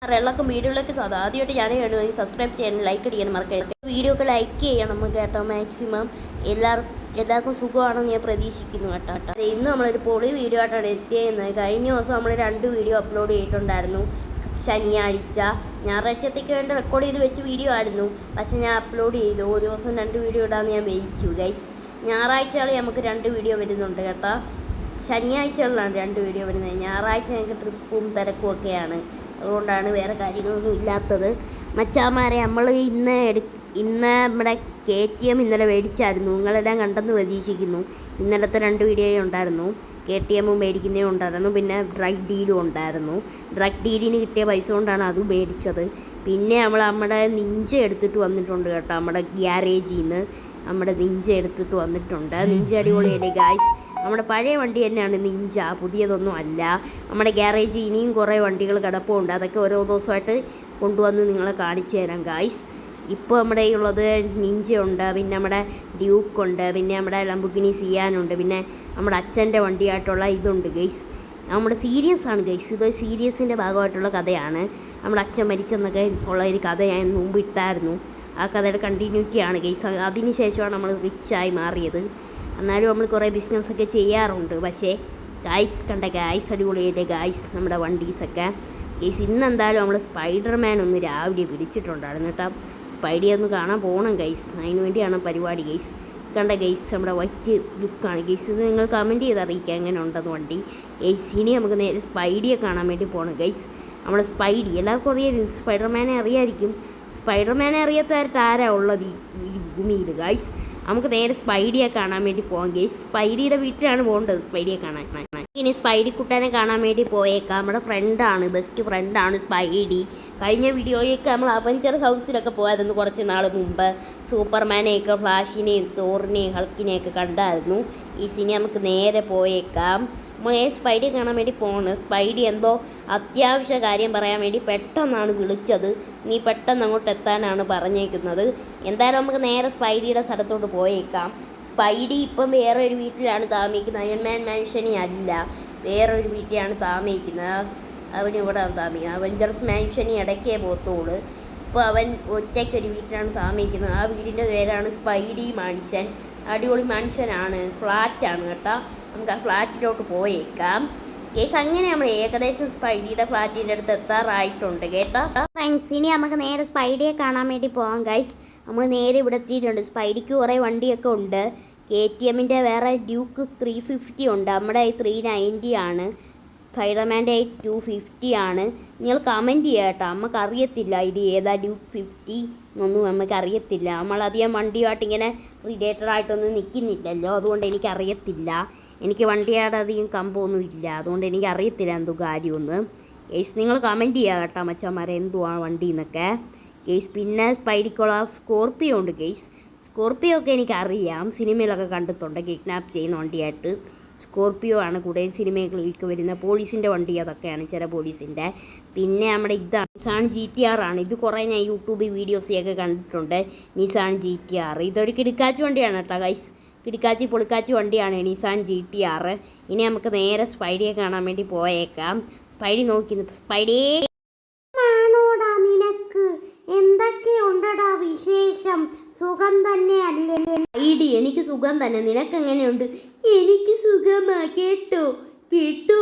എല്ലാവർക്കും വീഡിയോയിലേക്ക് സാധാ ആദ്യമായിട്ട് ഞാൻ വേണമെങ്കിൽ സബ്സ്ക്രൈബ് ചെയ്യണം, ലൈക്ക് അടിക്കണം, മറക്കരുത്. വീഡിയോ ഒക്കെ ലൈക്ക് ചെയ്യണം കേട്ടോ. മാക്സിമം എല്ലാവർക്കും സുഖമാണെന്ന് ഞാൻ പ്രതീക്ഷിക്കുന്നു കേട്ടോ. ഇന്ന് നമ്മളൊരു പൊളി വീഡിയോ ആയിട്ടാണ് എത്തിയത്. കഴിഞ്ഞ ദിവസം നമ്മൾ 2 വീഡിയോ അപ്ലോഡ് ചെയ്തിട്ടുണ്ടായിരുന്നു. ശനിയാഴ്ച ഞായറാഴ്ചത്തേക്ക് വേണ്ടി റെക്കോർഡ് ചെയ്ത് വെച്ച വീഡിയോ ആയിരുന്നു. പക്ഷെ ഞാൻ അപ്ലോഡ് ചെയ്തു. ഒരു ദിവസം 2 വീഡിയോ ഇടാമെന്ന് ഞാൻ വിചാരിച്ചു ഗൈസ്. ഞായറാഴ്ചകളിൽ നമുക്ക് 2 വീഡിയോ വരുന്നുണ്ട് കേട്ടോ. ശനിയാഴ്ചകളിലാണ് 2 വീഡിയോ വരുന്നത്. ഞായറാഴ്ച ഞങ്ങൾക്ക് ട്രിപ്പും തിരക്കും ഒക്കെയാണ്. അതുകൊണ്ടാണ് വേറെ കാര്യങ്ങളൊന്നും ഇല്ലാത്തത്. മച്ചാമാരെ നമ്മൾ ഇന്ന് നമ്മുടെ KTM ഇന്നലെ മേടിച്ചായിരുന്നു. നിങ്ങളെല്ലാം കണ്ടെന്ന് പ്രതീക്ഷിക്കുന്നു. ഇന്നലത്തെ 2 വീഡിയോ ഉണ്ടായിരുന്നു. KTM മേടിക്കുന്നേ ഉണ്ടായിരുന്നു. പിന്നെ ഡ്രഗ് ഡീലും ഉണ്ടായിരുന്നു. ഡ്രഗ് ഡീലിന് കിട്ടിയ പൈസ കൊണ്ടാണ് അത് മേടിച്ചത്. പിന്നെ നമ്മുടെ നിഞ്ച എടുത്തിട്ട് വന്നിട്ടുണ്ട് കേട്ടോ. നമ്മുടെ ഗ്യാരേജിൽ നിന്ന് നമ്മുടെ നിഞ്ച എടുത്തിട്ട് വന്നിട്ടുണ്ട്. നിഞ്ച അടിപൊളിയല്ലേ ഗായ്സ്. നമ്മുടെ പഴയ വണ്ടി തന്നെയാണ് നിഞ്ച, പുതിയതൊന്നും അല്ല. നമ്മുടെ ഗ്യാരേജിൽ ഇനിയും കുറേ വണ്ടികൾ കിടപ്പുണ്ട്. അതൊക്കെ ഓരോ ദിവസമായിട്ട് കൊണ്ടുവന്ന് നിങ്ങളെ കാണിച്ചു തരാം ഗായ്സ്. ഇപ്പോൾ നമ്മുടെ ഉള്ളത് നിഞ്ചയുണ്ട്, പിന്നെ നമ്മുടെ ഡ്യൂക്കുണ്ട്, പിന്നെ നമ്മുടെ ലംബോർഗിനി സിയാനുണ്ട്, പിന്നെ നമ്മുടെ അച്ഛൻ്റെ വണ്ടിയായിട്ടുള്ള ഇതുണ്ട് ഗൈസ്. നമ്മുടെ സീരിയസ് ആണ് ഗൈസ്. ഇത് സീരിയസിൻ്റെ ഭാഗമായിട്ടുള്ള കഥയാണ്. നമ്മുടെ അച്ഛൻ മരിച്ചെന്നൊക്കെ ഉള്ള ഒരു കഥ ഞാൻ മുമ്പ് ഇട്ടായിരുന്നു. ആ കഥയുടെ കണ്ടിന്യൂറ്റിയാണ് ഗൈസ്. അതിന് ശേഷമാണ് നമ്മൾ റിച്ചായി മാറിയത്. എന്നാലും നമ്മൾ കുറേ ബിസിനസ്സൊക്കെ ചെയ്യാറുണ്ട്. പക്ഷേ ഗൈസ് കണ്ട ഗൈസ് അടിപൊളിയായിട്ട് ഗൈസ് നമ്മുടെ വണ്ടീസൊക്കെ ഗൈസ്. ഇന്നെന്തായാലും നമ്മൾ സ്പൈഡർമാൻ ഒന്ന് രാവിലെ പിടിച്ചിട്ടുണ്ടായിരുന്നു കേട്ടോ. സ്പൈഡിയെ ഒന്ന് കാണാൻ പോകണം ഗൈസ്. അതിന് വേണ്ടിയാണ് പരിപാടി ഗൈസ്. കണ്ട ഗൈസ് നമ്മുടെ വൈറ്റ് ലുക്കാണ് ഗൈസ്. ഇത് നിങ്ങൾ കമൻറ്റ് ചെയ്ത് അറിയിക്കുക എങ്ങനെ ഉണ്ടെന്ന് വണ്ടി ഗൈസ്. ഇനി നമുക്ക് നേരെ സ്പൈഡിയെ കാണാൻ വേണ്ടി പോകണം ഗൈസ്. നമ്മുടെ സ്പൈഡി എല്ലാവർക്കും അറിയാം. സ്പൈഡർമാനെ അറിയാമായിരിക്കും. സ്പൈഡർമാനെ അറിയാത്തവരായിട്ട് ആരാ ഉള്ളത് ഈ ഭൂമിയിൽ ഗൈസ്. നമുക്ക് നേരെ സ്പൈഡിയെ കാണാൻ വേണ്ടി പോകാം ഗൈസ്. സ്പൈഡിയുടെ വീട്ടിലാണ് പോകേണ്ടത് സ്പൈഡിയെ കാണാൻ. ഇനി സ്പൈഡി കുട്ടനെ കാണാൻ വേണ്ടി പോയേക്കാം. നമ്മുടെ ഫ്രണ്ടാണ്, ബെസ്റ്റ് ഫ്രണ്ടാണ് സ്പൈഡി. കഴിഞ്ഞ വീഡിയോയൊക്കെ നമ്മൾ അവഞ്ചർ ഹൗസിലൊക്കെ പോയായിരുന്നു കുറച്ച് നാൾ മുമ്പ്. സൂപ്പർമാനെയൊക്കെ, ഫ്ലാഷിനെയും തോറിനെയും ഹൾക്കിനെയൊക്കെ കണ്ടായിരുന്നു. ഈ സിനി നമുക്ക് നേരെ പോയേക്കാം. നമ്മൾ സ്പൈഡിയെ കാണാൻ വേണ്ടി പോകണം. സ്പൈഡി എന്തോ അത്യാവശ്യ കാര്യം പറയാൻ വേണ്ടി പെട്ടെന്നാണ് വിളിച്ചത്. നീ പെട്ടെന്ന് അങ്ങോട്ട് എത്താനാണ് പറഞ്ഞേക്കുന്നത്. എന്തായാലും നമുക്ക് നേരെ സ്പൈഡിയുടെ സ്ഥലത്തോട്ട് പോയേക്കാം. സ്പൈഡി ഇപ്പം വേറൊരു വീട്ടിലാണ് താമസിക്കുന്നത്. അയൺമാൻ മാൻഷനിൽ അല്ല, വേറൊരു വീട്ടിലാണ് താമസിക്കുന്നത്. അവനിവിടെ താമസിക്കുന്നത്. അവഞ്ചർസ് മാൻഷനിൽ ഇടയ്ക്കേ പോകത്തുള്ളൂ. ഇപ്പോൾ അവൻ ഒറ്റയ്ക്കൊരു വീട്ടിലാണ് താമസിക്കുന്നത്. ആ വീടിൻ്റെ പേരാണ് സ്പൈഡി മാൻഷൻ. അടിപൊളി മാൻഷനാണ്, ഫ്ലാറ്റാണ് കേട്ടോ. നമുക്ക് ആ ഫ്ലാറ്റിലോട്ട് പോയേക്കാം കേസ്. അങ്ങനെ നമ്മൾ ഏകദേശം സ്പൈഡിയുടെ ഫ്ലാറ്റിൻ്റെ അടുത്ത് എത്താറായിട്ടുണ്ട് കേട്ടോ ഫ്രണ്ട്സ്. ഇനി നമുക്ക് നേരെ സ്പൈഡിയെ കാണാൻ വേണ്ടി പോകാം ഗൈസ്. നമ്മൾ നേരെ ഇവിടെ എത്തിയിട്ടുണ്ട്. സ്പൈഡിക്ക് കുറേ വണ്ടിയൊക്കെ ഉണ്ട്. KTMൻ്റെ വേറെ ഡ്യൂക്ക് 350 ഉണ്ട്. നമ്മുടെ 390 ആണ്. സ്പൈഡർമാൻ്റെ 250 ആണ്. നിങ്ങൾ കമൻറ്റ് ചെയ്യുക കേട്ടോ. നമുക്കറിയത്തില്ല ഇത് ഏതാ ഡ്യൂക്ക് 50 എന്നൊന്നും നമുക്കറിയത്തില്ല. നമ്മളധികം വണ്ടിയുമായിട്ട് ഇങ്ങനെ റിലേറ്റഡ് ആയിട്ടൊന്നും നിൽക്കുന്നില്ലല്ലോ. അതുകൊണ്ട് എനിക്കറിയത്തില്ല. എനിക്ക് വണ്ടിയുടെ അധികം കമ്പമൊന്നും ഇല്ല. അതുകൊണ്ട് എനിക്കറിയത്തില്ല എന്തോ കാര്യമൊന്ന്. കേസ് നിങ്ങൾ കമൻറ്റ് ചെയ്യുക കേട്ടോ മച്ചന്മാരെ, എന്തുവാണ് വണ്ടി എന്നൊക്കെ കേസ്. പിന്നെ സ്പൈഡിക്കുള്ള സ്കോർപ്പിയോ ഉണ്ട് കേസ്. സ്കോർപ്പിയോ ഒക്കെ എനിക്കറിയാം, സിനിമയിലൊക്കെ കണ്ടിട്ടുണ്ട്. കിഡ്നാപ്പ് ചെയ്യുന്ന വണ്ടിയായിട്ട് സ്കോർപ്പിയോ ആണ് കൂടുതൽ സിനിമകളിലേക്ക് വരുന്ന. പോലീസിൻ്റെ വണ്ടി അതൊക്കെയാണ്, ചില പോലീസിൻ്റെ. പിന്നെ നമ്മുടെ ഇതാണ് നിസാൻ GTR ആണ്. ഇത് കുറേ ഞാൻ യൂട്യൂബിൽ വീഡിയോസൊക്കെ കണ്ടിട്ടുണ്ട്. നിസാൻ GTR ഇതൊരു കിടുക്കാച്ചി വണ്ടിയാണ് കേട്ടോ ഗൈസ്. കിടുക്കാച്ചി പൊളിക്കാച്ചി വണ്ടിയാണ് നിസാൻ GTR. ഇനി നമുക്ക് നേരെ സ്പൈഡിയെ കാണാൻ വേണ്ടി പോയേക്കാം. സ്പൈഡി നോക്കി. സ്പൈഡി ആണോടാ നിനക്ക്? എന്തൊക്കെയുണ്ടടാ വിശേഷം? സുഖം തന്നെ അല്ലേ? സ്പൈഡി എനിക്ക് സുഖം തന്നെ. നിനക്ക് എങ്ങനെയുണ്ട്? എനിക്ക് സുഖമാ. കേട്ടോ കേട്ടോ?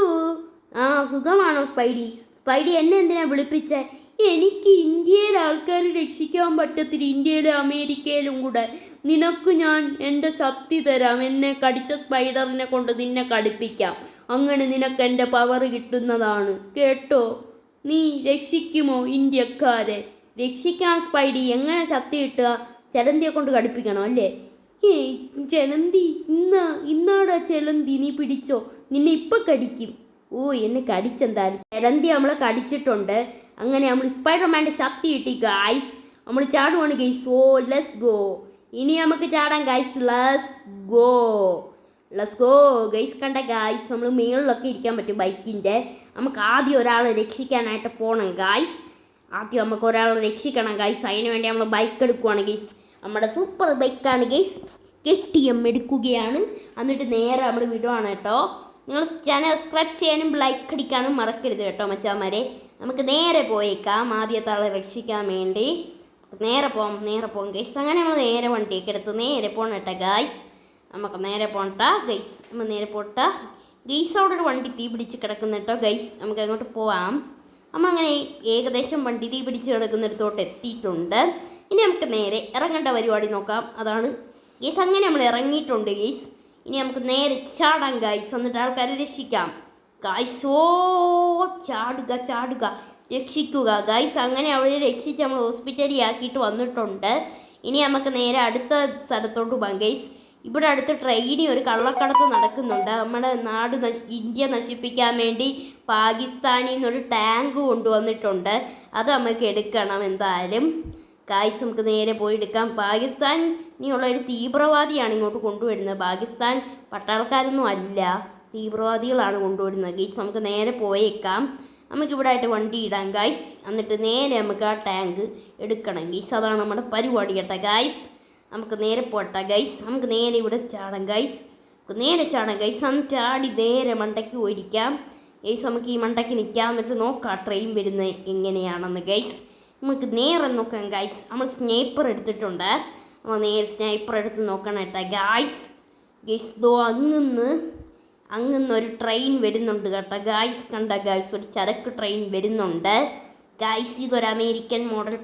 ആ സുഖമാണോ സ്പൈഡി? സ്പൈഡി എന്നെ എന്തിനാ വിളിപ്പിച്ചേ? എനിക്ക് ഇന്ത്യയിലെ ആൾക്കാരെ രക്ഷിക്കാൻ പറ്റത്തില്ല, ഇന്ത്യയിലും അമേരിക്കയിലും കൂടെ. നിനക്ക് ഞാൻ എൻ്റെ ശക്തി തരാം. എന്നെ കടിച്ച സ്പൈഡറിനെ കൊണ്ട് നിന്നെ കടിപ്പിക്കാം. അങ്ങനെ നിനക്ക് എൻ്റെ പവർ കിട്ടുന്നതാണ് കേട്ടോ. നീ രക്ഷിക്കുമോ ഇന്ത്യക്കാരെ? രക്ഷിക്കാം സ്പൈഡി. എങ്ങനെ ശക്തി കിട്ടുക? ചെലന്തിയെ കൊണ്ട് കടിപ്പിക്കണം അല്ലേ? ചെലന്തി ഇന്നാടാ ചെലന്തി. നീ പിടിച്ചോ, നിന്നെ ഇപ്പം കടിക്കും. ഓ എന്നെ കടിച്ചെന്തായാലും. ചെലന്തി നമ്മളെ കടിച്ചിട്ടുണ്ട്. അങ്ങനെ നമ്മൾ സ്പൈഡർമാൻ്റെ ശക്തി കിട്ടി ഗൈസ്. നമ്മൾ ചാടുവാണ് ഗൈസ്. Oh let's go. ഇനി നമുക്ക് ചാടാം ഗൈസ്. Let's go guys. കണ്ട ഗൈസ് നമ്മൾ മേളിലൊക്കെ ഇരിക്കാൻ പറ്റും ബൈക്കിൻ്റെ. നമുക്ക് ആദ്യം ഒരാളെ രക്ഷിക്കാനായിട്ട് പോകണം ഗൈസ്. ആദ്യം നമുക്ക് ഒരാളെ രക്ഷിക്കണം ഗൈസ്. അതിന് വേണ്ടി നമ്മൾ ബൈക്ക് എടുക്കുവാണ് ഗൈസ്. നമ്മുടെ സൂപ്പർ ബൈക്കാണ് ഗൈസ്. KTM എടുക്കുകയാണ്. എന്നിട്ട് നേരെ നമ്മൾ വിടുവാണ് കേട്ടോ. നിങ്ങൾ ചാനൽ സബ്സ്ക്രൈബ് ചെയ്യാനും ലൈക്ക് അടിക്കാനും മറക്കരുത് കേട്ടോ മച്ചാമാരെ. നമുക്ക് നേരെ പോയേക്കാം ആദ്യത്തെ ആളെ രക്ഷിക്കാൻ വേണ്ടി. നേരെ പോകാം ഗൈസ്. അങ്ങനെ നമ്മൾ നേരെ വണ്ടിയൊക്കെ എടുത്ത് നേരെ പോകണട്ടെ ഗൈസ്. നമുക്ക് നേരെ പോകണ്ട ഗൈസ്. നമ്മൾ നേരെ പോട്ട ഗൈസ്. അവിടെ ഒരു വണ്ടി തീ പിടിച്ച് കിടക്കുന്ന കേട്ടോ ഗൈസ്. നമുക്ക് അങ്ങോട്ട് പോവാം. നമ്മളങ്ങനെ ഏകദേശം വണ്ടി തീ പിടിച്ച് കിടക്കുന്നിടത്തോട്ട് എത്തിയിട്ടുണ്ട്. ഇനി നമുക്ക് നേരെ ഇറങ്ങേണ്ട പരിപാടി നോക്കാം. അതാണ് ഗൈസ്. അങ്ങനെ നമ്മൾ ഇറങ്ങിയിട്ടുണ്ട് ഗൈസ്. ഇനി നമുക്ക് നേരെ ചാടാം ഗൈസ്. എന്നിട്ട് ആൾക്കാരെ രക്ഷിക്കാം ഗൈസ്. ചാടുക രക്ഷിക്കുക ഗൈസ്. അങ്ങനെ അവരെ രക്ഷിച്ച് നമ്മൾ ഹോസ്പിറ്റലിൽ ആക്കിയിട്ട് വന്നിട്ടുണ്ട്. ഇനി നമുക്ക് നേരെ അടുത്ത സ്ഥലത്തോട്ട് പോകാം ഗൈസ്. ഇവിടെ അടുത്ത് ട്രെയിനിൽ ഒരു കള്ളക്കടത്ത് നടക്കുന്നുണ്ട്. നമ്മുടെ നാട് ഇന്ത്യ നശിപ്പിക്കാൻ വേണ്ടി പാകിസ്ഥാനിൽ നിന്നൊരു ടാങ്ക് കൊണ്ടുവന്നിട്ടുണ്ട്. അത് നമുക്ക് എടുക്കണം എന്തായാലും ഗൈസ്. നമുക്ക് നേരെ പോയി എടുക്കാം. പാകിസ്ഥാനിലുള്ള ഒരു തീവ്രവാദിയാണ് ഇങ്ങോട്ട് കൊണ്ടുവരുന്നത്. പാകിസ്ഥാൻ പട്ടാളക്കാരൊന്നും അല്ല, തീവ്രവാദികളാണ് കൊണ്ടുവരുന്നത് ഗൈസ്. നമുക്ക് നേരെ പോയേക്കാം. നമുക്കിവിടെ ആയിട്ട് വണ്ടി ഇടാം ഗൈസ്. എന്നിട്ട് നേരെ നമുക്ക് ആ ടാങ്ക് എടുക്കണം ഗൈസ്. അതാണ് നമ്മുടെ പരിപാടി കേട്ടോ ഗൈസ്. നമുക്ക് നേരെ പോട്ടെ ഗൈസ്. നമുക്ക് നേരെ ഇവിടെ ചാടാം ഗൈസ്. അന്ന് ചാടി നേരെ മണ്ടയ്ക്ക് പോയിരിക്കാം ഗൈസ്. നമുക്ക് ഈ മണ്ടയ്ക്ക് നിൽക്കാം. എന്നിട്ട് നോക്കാം ട്രെയിൻ വരുന്നത് എങ്ങനെയാണെന്ന് ഗൈസ്. നമുക്ക് നേരെ നോക്കാം ഗൈസ്. നമ്മൾ സ്നൈപ്പർ എടുത്തിട്ടുണ്ട്. നമ്മൾ നേരെ സ്നൈപ്പർ എടുത്ത് നോക്കണം കേട്ടോ ഗൈസ്. ദോ അങ്ങുന്നൊരു ട്രെയിൻ വരുന്നുണ്ട് കേട്ടോ ഗൈസ്. കണ്ട ഗൈസ്, ഒരു ചരക്ക് ട്രെയിൻ വരുന്നുണ്ട് ഗൈസ്. ഇതൊരു അമേരിക്കൻ മോഡൽ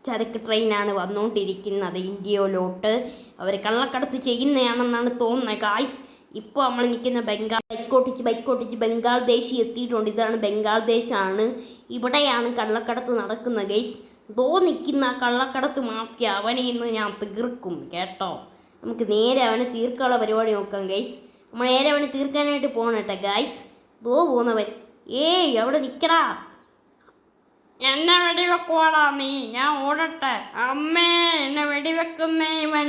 ചരക്ക് ട്രെയിനാണ് വന്നുകൊണ്ടിരിക്കുന്നത് ഇന്ത്യയിലോട്ട്. അവർ കള്ളക്കടത്ത് ചെയ്യുന്നതാണെന്നാണ് തോന്നുന്നത് ഗൈസ്. ഇപ്പോൾ നമ്മൾ നിൽക്കുന്ന ബൈക്കോട്ടിച്ച് ബംഗ്ലാദേശ് എത്തിയിട്ടുണ്ട്. ഇതാണ് ബംഗ്ലാദേശാണ്. ഇവിടെയാണ് കള്ളക്കടത്ത് നടക്കുന്നത് ഗൈസ്. നിൽക്കുന്ന കള്ളക്കടത്ത് മാഫിയ അവനെ ഇന്ന് ഞാൻ തീർക്കും കേട്ടോ. നമുക്ക് നേരെ അവനെ തീർക്കാനുള്ള പരിപാടി നോക്കാം ഗൈസ്. നമ്മൾ നേരെ അവനെ തീർക്കാനായിട്ട് പോകണട്ടെ ഗൈസ്. പോകുന്നവൻ അവിടെ നിൽക്കടാ. എന്നെ വെടിവെക്കുവാടാ നീ, ഞാൻ ഓടട്ടെ. അമ്മേ എന്നെ വെടിവെക്കുന്നേ ഇവൻ.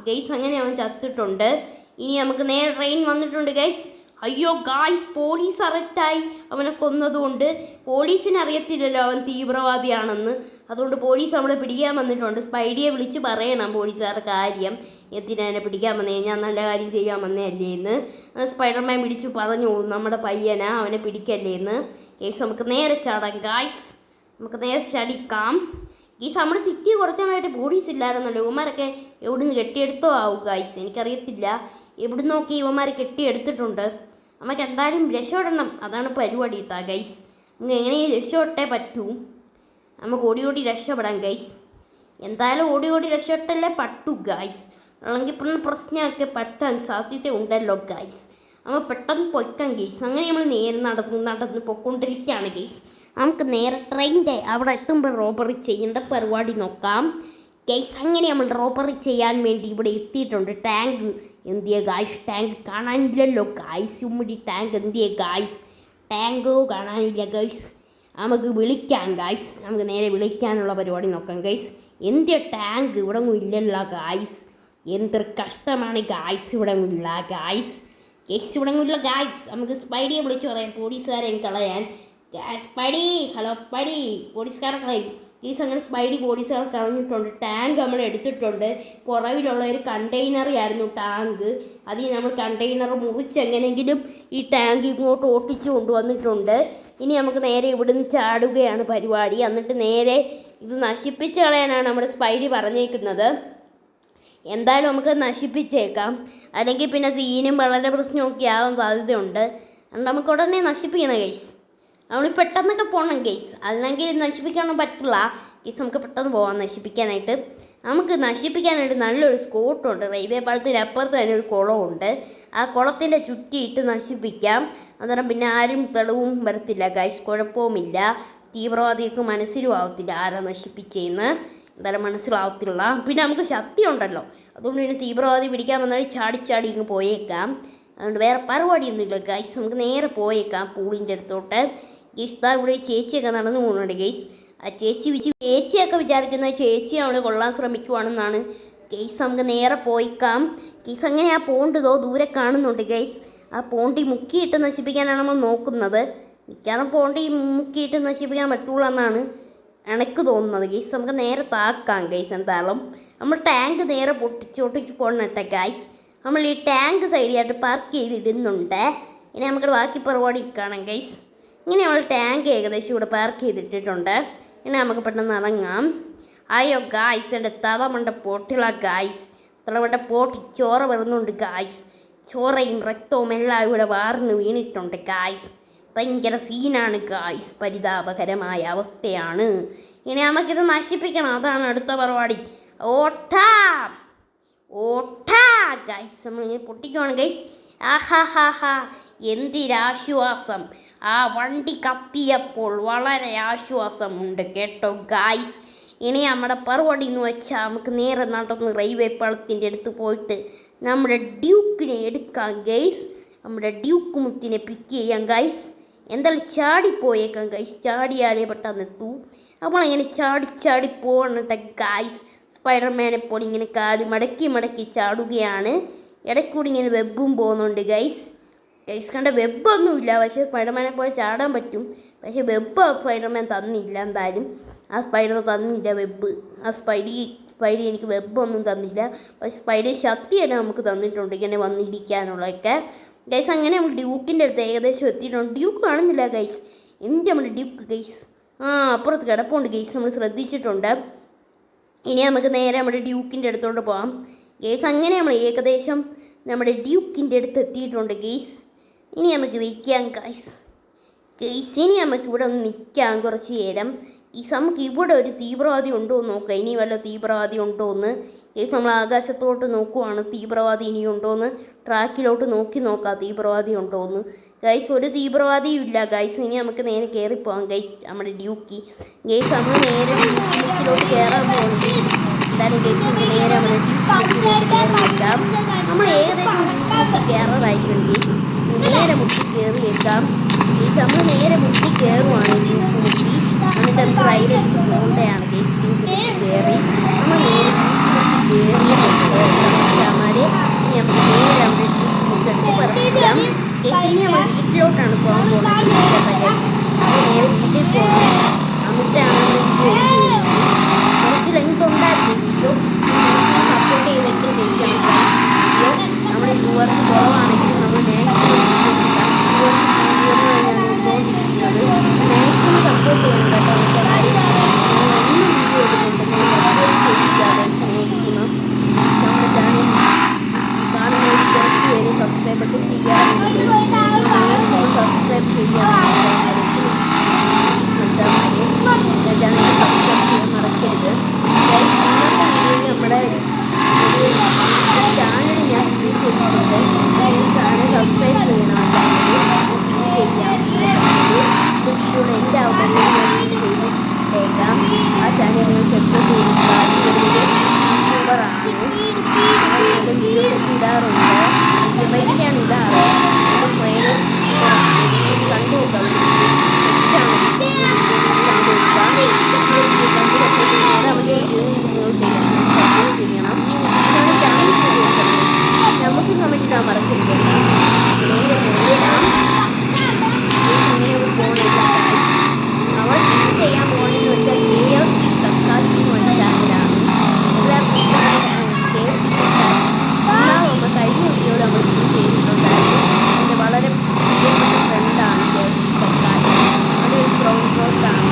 ഗൈസ് അങ്ങനെ അവൻ ചത്തിട്ടുണ്ട്. ഇനി നമുക്ക് നേരെ ട്രെയിൻ വന്നിട്ടുണ്ട് ഗൈസ്. അയ്യോ ഗായ്സ്, പോലീസ് അറസ്റ്റായി അവനെ കൊന്നതുകൊണ്ട്. പോലീസിന് അറിയത്തില്ലല്ലോ അവൻ തീവ്രവാദിയാണെന്ന്. അതുകൊണ്ട് പോലീസ് നമ്മളെ പിടിക്കാൻ വന്നിട്ടുണ്ട്. സ്പൈഡിയെ വിളിച്ച് പറയണം പോലീസുകാരുടെ കാര്യം, എന്തിനാ എന്നെ പിടിക്കാൻ വന്നേ, ഞാൻ നല്ല കാര്യം ചെയ്യാൻ വന്നേ അല്ലേ എന്ന്. സ്പൈഡർമാൻ പിടിച്ചു പറഞ്ഞോളൂ നമ്മുടെ പയ്യനാ, അവനെ പിടിക്കല്ലേ എന്ന്. കേസ് നമുക്ക് നേരെ ചാടാം ഗായ്സ്. നമുക്ക് നേരെ ചടിക്കാം ഗീസ്. നമ്മുടെ സിറ്റി കുറച്ചാളായിട്ട് പോലീസ് ഇല്ലായിരുന്നല്ലോ. ഇവന്മാരൊക്കെ എവിടുന്ന് കെട്ടിയെടുത്തോ ആവും ഗായ്സ്, എനിക്കറിയത്തില്ല. എവിടുന്നൊക്കെ ഇവന്മാർ കെട്ടിയെടുത്തിട്ടുണ്ട്. നമുക്ക് എന്തായാലും രക്ഷപ്പെടണം, അതാണ് പരിപാടി കേട്ടാ ഗൈസ്. നമുക്ക് എങ്ങനെയും രക്ഷപ്പെട്ടേ പറ്റൂ. നമുക്ക് ഓടി രക്ഷപ്പെടാം ഗൈസ്. എന്തായാലും ഓടി രക്ഷപ്പെട്ടല്ലേ പറ്റൂ ഗൈസ്. അല്ലെങ്കിൽ പിന്നെ പ്രശ്നമൊക്കെ പറ്റാൻ സാധ്യത ഉണ്ടല്ലോ ഗൈസ്. നമ്മൾ പെട്ടെന്ന് പൊയ്ക്കാം ഗൈസ്. അങ്ങനെ നമ്മൾ നേരെ നടന്ന് പൊയ്ക്കൊണ്ടിരിക്കുകയാണ് ഗൈസ്. നമുക്ക് നേരെ ട്രെയിനിൻ്റെ അവിടെ എത്തുമ്പോൾ റോബറി ചെയ്യേണ്ട പരിപാടി നോക്കാം ഗൈസ്. അങ്ങനെ നമ്മൾ റോബറി ചെയ്യാൻ വേണ്ടി ഇവിടെ എത്തിയിട്ടുണ്ട്. ടാങ്ക് എന്തിയെ ഗായ്സ്? ടാങ്ക് കാണാനില്ലല്ലോ ഗായ്സ്. ഉമ്മടി ടാങ്ക് എന്തിയെ ഗായ്സ്? ടാങ്കോ കാണാനില്ല ഗൈസ്. നമുക്ക് വിളിക്കാം ഗായ്സ്. നമുക്ക് നേരെ വിളിക്കാനുള്ള പരിപാടി നോക്കാം ഗൈസ്. എന്തിയ ടാങ്ക് ഇവിടെ ഒന്നും ഇല്ലല്ലോ ഗായ്സ്. എന്തൊരു കഷ്ടമാണ് ഗായ്സ്, ഇവിടെ ഇല്ല ഗായ്സ്. ഇവിടെ ഇല്ല ഗായ്സ്. നമുക്ക് സ്പൈഡിയെ വിളിച്ച് പറയാം പോലീസുകാരെ കളയാൻ. സ്പൈഡി, ഹലോ സ്പൈഡി, പോലീസുകാരെ കളയും ഗീസ്. അങ്ങനെ സ്പൈഡി പോലീസുകാർ കളഞ്ഞിട്ടുണ്ട്. ടാങ്ക് നമ്മൾ എടുത്തിട്ടുണ്ട്. പുറകിലുള്ള ഒരു കണ്ടെയ്നറായിരുന്നു ടാങ്ക്. അതിൽ നമ്മൾ കണ്ടെയ്നർ മുറിച്ച് എങ്ങനെയെങ്കിലും ഈ ടാങ്ക് ഇങ്ങോട്ട് ഓട്ടിച്ച് കൊണ്ടുവന്നിട്ടുണ്ട്. ഇനി നമുക്ക് നേരെ ഇവിടുന്ന് ചാടുകയാണ് പരിപാടി. എന്നിട്ട് നേരെ ഇത് നശിപ്പിച്ച് കളയാനാണ് നമ്മുടെ സ്പൈഡി പറഞ്ഞേക്കുന്നത്. എന്തായാലും നമുക്ക് നശിപ്പിച്ചേക്കാം, അല്ലെങ്കിൽ പിന്നെ സീനും വളരെ പ്രശ്നമൊക്കെ ആവാൻ സാധ്യതയുണ്ട്. അതുകൊണ്ട് നമുക്ക് ഉടനെ നശിപ്പിക്കണം ഗൈസ്. നമ്മൾ പെട്ടെന്നൊക്കെ പോകണം ഗൈസ്, അല്ലെങ്കിൽ നശിപ്പിക്കാനൊന്നും പറ്റില്ല ഗൈസ്. നമുക്ക് പെട്ടെന്ന് പോകാം നശിപ്പിക്കാനായിട്ട്. നമുക്ക് നശിപ്പിക്കാനായിട്ട് നല്ലൊരു സ്പോട്ടുണ്ട്. റെയിൽവേ പാളത്തിൻ്റെ അപ്പുറത്ത് തന്നെ ഒരു കുളമുണ്ട്. ആ കുളത്തിൻ്റെ ചുറ്റിയിട്ട് നശിപ്പിക്കാം. അന്നേരം പിന്നെ ആരും തെളിവും വരത്തില്ല ഗൈസ്, കുഴപ്പവുമില്ല. തീവ്രവാദികൾക്ക് മനസ്സിലും ആവത്തില്ല ആരാ നശിപ്പിച്ചതെന്ന്, എന്തായാലും മനസ്സിലാവത്തില്ല. പിന്നെ നമുക്ക് ശക്തി ഉണ്ടല്ലോ, അതുകൊണ്ട് പിന്നെ തീവ്രവാദി പിടിക്കാൻ വന്നാൽ ചാടി ഇങ്ങ് പോയേക്കാം. അതുകൊണ്ട് വേറെ പരിപാടിയൊന്നുമില്ല ഗൈസ്. നമുക്ക് നേരെ പോയേക്കാം പൂളിൻ്റെ അടുത്തോട്ട് ഗൈസ്. ഇതാ ഇവിടെ ചേച്ചിയൊക്കെ നടന്നു പോകുന്നുണ്ട് ഗൈസ്. ആ ചേച്ചിയൊക്കെ വിചാരിക്കുന്നത് ചേച്ചി അവൾ കൊള്ളാൻ ശ്രമിക്കുവാണെന്നാണ് ഗൈസ്. നമുക്ക് നേരെ പോയിക്കാം ഗൈസ്. അങ്ങനെ ആ പോണ്ടതോ ദൂരെ കാണുന്നുണ്ട് ഗൈസ്. ആ പോണ്ടി മുക്കിയിട്ട് നശിപ്പിക്കാനാണ് നമ്മൾ നോക്കുന്നത്. മിക്കവാറും പോണ്ടി മുക്കിയിട്ട് നശിപ്പിക്കാൻ പറ്റുള്ളൂ എന്നാണ് എനിക്ക് തോന്നുന്നത് ഗൈസ്. നമുക്ക് നേരെ താക്കാം ഗൈസ്. എന്തായാലും നമ്മൾ ടാങ്ക് നേരെ പൊട്ടിച്ച് പോകണട്ടെ ഗൈസ്. നമ്മൾ ഈ ടാങ്ക് സൈഡിലായിട്ട് പാർക്ക് ചെയ്തിടുന്നുണ്ട് ഇനി നമുക്ക് ബാക്കി പരിപാടി കാണാം ഗൈസ്. ഇങ്ങനെ നമ്മൾ ടാങ്ക് ഏകദേശം ഇവിടെ പാർക്ക് ചെയ്തിട്ടിട്ടുണ്ട്. ഇനി നമുക്ക് പെട്ടെന്ന് ഇറങ്ങാം. അയ്യോ ഗായ്സ്, എൻ്റെ തളമണ്ട പൊട്ടിള ഗായ്സ്, തളമണ്ട പൊട്ടി ചോര വരുന്നുണ്ട് ഗായ്സ്. ചോരയും രക്തവും എല്ലാം ഇവിടെ വാർന്ന് വീണിട്ടുണ്ട് ഗായ്സ്. ഭയങ്കര സീനാണ് ഗായ്സ്, പരിതാപകരമായ അവസ്ഥയാണ്. ഇനി നമുക്കിത് നശിപ്പിക്കണം, അതാണ് അടുത്ത പരിപാടി. ഓട്ടാ ഓട്ടാ ഗൈസ്, നമ്മളിങ്ങനെ പൊട്ടിക്കുവാണ് ഗൈസ്. ആഹാ എന്തൊരാശ്വാസം, ആ വണ്ടി കത്തിയപ്പോൾ വളരെ ആശ്വാസമുണ്ട് കേട്ടോ ഗായ്സ്. ഇനി നമ്മുടെ പരിപാടി എന്ന് വെച്ചാൽ നമുക്ക് നേരെ നടന്ന് റെയിൽവേ പാളത്തിൻ്റെ അടുത്ത് പോയിട്ട് നമ്മുടെ ഡ്യൂക്കിനെ എടുക്കാം ഗൈസ്. നമ്മുടെ ഡ്യൂക്ക് മുത്തിനെ പിക്ക് ചെയ്യാം ഗൈസ്. എന്തായാലും ചാടിപ്പോയേക്കാം ഗൈസ്, ചാടിയാലേ പെട്ടെന്ന് എത്തൂ. നമ്മളിങ്ങനെ ചാടി പോകണട്ടെ ഗൈസ്. സ്പൈഡർമാനെ പോലെ ഇങ്ങനെ കാല് മടക്കി ചാടുകയാണ്. ഇടയ്ക്കൂടി ഇങ്ങനെ വെബും പോകുന്നുണ്ട് ഗൈസ്. കണ്ട വെബൊന്നുമില്ല, പക്ഷേ സ്പൈഡർമാനെ പോലെ ചാടാൻ പറ്റും. പക്ഷേ വെബ് സ്പൈഡർമാൻ തന്നില്ല, എന്തായാലും ആ സ്പൈഡർ തന്നില്ല വെബ്. ആ സ്പൈഡി എനിക്ക് വെബൊന്നും തന്നില്ല, പക്ഷേ സ്പൈഡർ ശക്തിയാണ് നമുക്ക് തന്നിട്ടുണ്ട് ഇങ്ങനെ വന്നിരിക്കാനുള്ളതൊക്കെ ഗൈസ്. അങ്ങനെ നമ്മൾ ഡ്യൂക്കിൻ്റെ അടുത്ത് ഏകദേശം എത്തിയിട്ടുണ്ട്. ഡ്യൂക്ക് കാണുന്നില്ല ഗൈസ്, എന്ത് നമ്മുടെ ഡ്യൂക്ക് ഗൈസ്. അപ്പുറത്ത് കിടപ്പുണ്ട് ഗൈസ്, നമ്മൾ ശ്രദ്ധിച്ചിട്ടുണ്ട്. ഇനി നമുക്ക് നേരെ നമ്മുടെ ഡ്യൂക്കിൻ്റെ അടുത്തോട്ട് പോകാം ഗൈസ്. അങ്ങനെ നമ്മൾ ഏകദേശം നമ്മുടെ ഡ്യൂക്കിൻ്റെ അടുത്ത് എത്തിയിട്ടുണ്ട് ഗൈസ്. ഇനി നമുക്ക് വയ്ക്കാം ഗൈസ്. ഇനി നമുക്ക് ഇവിടെ ഒന്ന് നിൽക്കാം കുറച്ച് നേരം. നമുക്ക് ഇവിടെ ഒരു തീവ്രവാദി ഉണ്ടോ എന്ന് നോക്കാം, ഇനി വല്ല തീവ്രവാദി ഉണ്ടോ എന്ന് ഗൈസ്. നമ്മൾ ആകാശത്തോട്ട് നോക്കുവാണ്, തീവ്രവാദി ഇനി ഉണ്ടോ എന്ന്. ട്രാക്കിലോട്ട് നോക്കാം തീവ്രവാദി ഉണ്ടോ എന്ന് ഗൈസ്. ഒരു തീവ്രവാദിയും ഇല്ല ഗൈസ്. ഇനി നമുക്ക് നേരെ കയറിപ്പോവാം ഗൈസ് നമ്മുടെ ഡ്യൂക്കി ഗൈസ്. നമ്മൾ നേരെ ഡ്യൂക്കിലോട്ട് കയറാൻ പോകുന്നത് എന്തായാലും ഗൈസ്. നമുക്ക് നേരെ നമ്മുടെ ഡ്യൂക്കിലോട്ട് കയറിയേക്കാം. നമ്മൾ ഏകദേശം ഡ്യൂക്കി കയറാറായിട്ടുണ്ട്. നേരെ മുട്ടി കയറിയേക്കാം ഗൈസ്. നമ്മൾ നേരെ മുട്ടി കയറുവാണ് ഡ്യൂക്ക് മുട്ടി. എന്നിട്ട് നമുക്ക് റൈഡടിച്ച് പോകേണ്ടതാണ് ഗൈസ്. ഡ്യൂക്കിലോട്ട് കയറി നമ്മൾ നേരെ ഡ്യൂക്കിലോട്ട് ഇനി നമുക്ക് നേരെ നമ്മുടെ ഡ്യൂക്ക് മുട്ടെടുത്ത് പറപ്പിക്കാം ഗൈസ്. ഇനി നമ്മൾ വീട്ടിലോട്ടാണ് പോകാൻ പോകുന്നത്. നേരെ വീട്ടിൽ പോകണം. എന്നിട്ടാണ് കുറച്ച് ലെങ്ത് ഉണ്ടായിരുന്നു. സപ്പോർട്ട് ചെയ്തിട്ട് ചെയ്യണം. നമ്മൾ വ്യൂവർസ് കുറവാണെങ്കിൽ നമ്മൾ മാക്സിമം സപ്പോർട്ട് ചെയ്യണം കേട്ടോ. ഒന്നും വീഡിയോ എടുക്കുന്നുണ്ടെങ്കിൽ മാക്സിമം നമ്മുടെ ചാനൽ കാണുന്ന കുറച്ച് പേര് സബ്സ്ക്രൈബ് ഒക്കെ ചെയ്യാറുണ്ട്. മാക്സിമം സബ്സ്ക്രൈബ് ചെയ്യാറുണ്ട്. ചാനൽ സബ്സ്ക്രൈബ് ചെയ്യാൻ മറക്കരുത്. നമ്മുടെ ചാനൽ ഞാൻ ചെയ്തിട്ടുണ്ട്. ചാനൽ സബ്സ്ക്രൈബ് ചെയ്യണം. ചെയ്യാം വീഡിയോയുടെ എൻ്റെ അവതരണം ചെയ്തേക്കാം. ആ ചാനൽ നിങ്ങൾ സബ്സ്ക്രൈബ് ചെയ്തിട്ടുണ്ട്. യൂട്യൂബറാണ്, വീഡിയോസൊക്കെ ഇടാറുണ്ട്. വൈകിട്ടാണ് ഇടാറ്. കണ്ടു നോക്കാം. നമുക്ക് കമൻറ്റ് ഇടാൻ മറക്കരുത്. നമ്മൾ ചെയ്യാൻ പോകുന്നതെന്ന് വെച്ചാൽ കക്കാശി എന്ന് പറഞ്ഞ ചാനലാണ്. നമ്മൾ കഴിഞ്ഞ വീഡിയോയിൽ നമ്മൾ ചെയ്തിട്ടുണ്ടായിരുന്നു. എൻ്റെ വളരെ പ്രിയപ്പെട്ട ഫ്രണ്ടാണ് കക്കാശി. അതൊരു ബ്രൗൺ കോട്ടാണ്.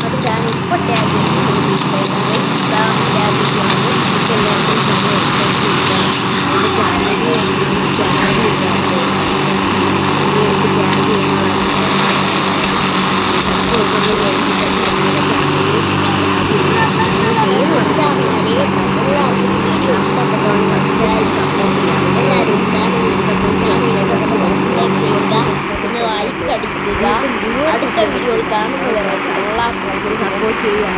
അത് ഞാൻ ഇപ്പോൾ ടാഗ് അടുത്ത വീഡിയോയിൽ കാണുന്നവരെ സപ്പോർട്ട് ചെയ്യുക.